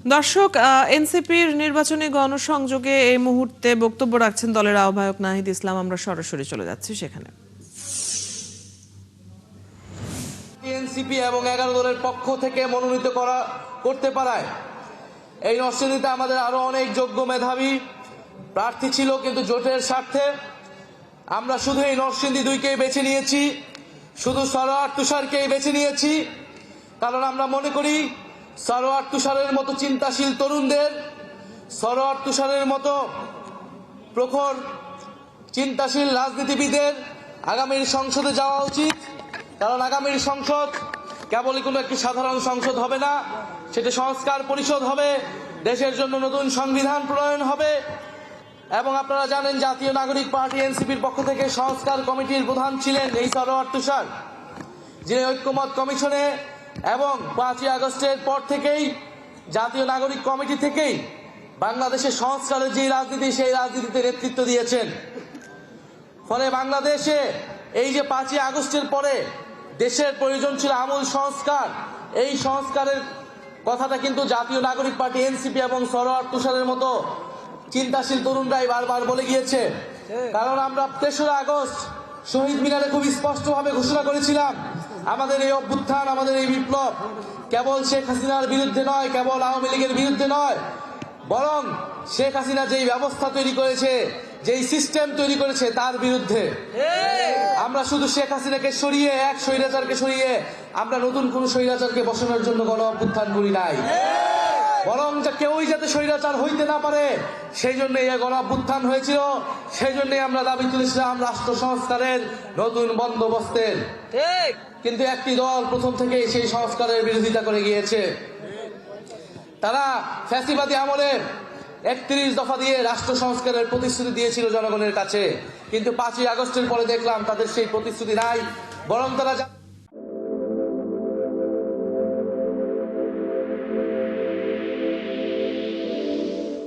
দর্শক, এনসিপির নির্বাচনী গণসংযোগে এই মুহূর্তে বক্তব্য রাখছেন দলের আহ্বায়ক নাহিদ ইসলাম। আমরা সরাসরি চলে যাচ্ছি সেখানে। এনসিপি এবং 11 দলের পক্ষ থেকে মনোনীত করতে পারায় এই নরসিংদীতে আমাদের আরো অনেক যোগ্য মেধাবী প্রার্থী ছিল, কিন্তু জোটের স্বার্থে আমরা শুধু এই নরসিংদী 2কেই বেছে নিয়েছি, শুধু সরোয়ার তুষারকেই বেছে নিয়েছি। কারণ আমরা মনে করি সরোয়ার তুষারের মতো চিন্তাশীল তরুণদের, সরোয়ার তুষারের মতো প্রখর চিন্তাশীল রাজনীতিবিদের আগামীর সংসদে যাওয়া উচিত। কারণ আগামীর সংসদ কেবলই কোনো একটি সাধারণ সংসদ হবে না, সেটা সংস্কার পরিষদ হবে, দেশের জন্য নতুন সংবিধান প্রণয়ন হবে। এবং আপনারা জানেন জাতীয় নাগরিক পার্টি এনসিপির পক্ষ থেকে সংস্কার কমিটির প্রধান ছিলেন এই সরোয়ার তুষার, যিনি ঐক্যমত কমিশনে এবং 5ই আগস্টের পর থেকেই জাতীয় নাগরিক কমিটি থেকেই বাংলাদেশের সংস্কারের যে রাজনীতি, সেই রাজনীতিতে নেতৃত্ব দিয়েছেন। ফলে বাংলাদেশে এই যে 5ই আগস্টের পরে দেশের প্রয়োজন ছিল আমূল সংস্কার, এই সংস্কারের কথাটা কিন্তু জাতীয় নাগরিক পার্টি এনসিপি এবং সরোয়ার তুষারের মতো চিন্তাশীল তরুণরাই বারবার বলে গিয়েছে। কারণ আমরা 3রা আগস্ট শহীদ মিনারে খুব স্পষ্টভাবে ঘোষণা করেছিলাম, আমাদের এই অভ্যুত্থান, আমাদের এই বিপ্লব কেবল শেখ হাসিনার বিরুদ্ধে নয়, কেবল আওয়ামী লীগের বিরুদ্ধে নয়, বরং শেখ হাসিনা যেই ব্যবস্থা তৈরি করেছে, যেই সিস্টেম তৈরি করেছে তার বিরুদ্ধে। আমরা শুধু শেখ হাসিনাকে সরিয়ে, এক স্বৈরাচারকে সরিয়ে আমরা নতুন কোন স্বৈরাচারকে বসানোর জন্য গণ অভ্যুত্থান করি নাই, বরং কেউই যাতে স্বৈরাচার হইতে না পারে সেই জন্য এই গণ অভ্যুত্থান হয়েছিল। সেই জন্যই আমরা দাবি তুলেছিলাম রাষ্ট্র সংস্কারের নতুন বন্দোবস্তের। কিন্তু একটি দল প্রথম থেকেই সেই সংস্কারের বিরোধিতা করে গিয়েছে। তারা ফ্যাসিবাদী আমলে 31 দফা দিয়ে রাষ্ট্র সংস্কারের প্রতিশ্রুতি দিয়েছিল জনগণের কাছে, কিন্তু 5ই আগস্টের পরে দেখলাম তাদের সেই প্রতিশ্রুতি নাই, বরং তারা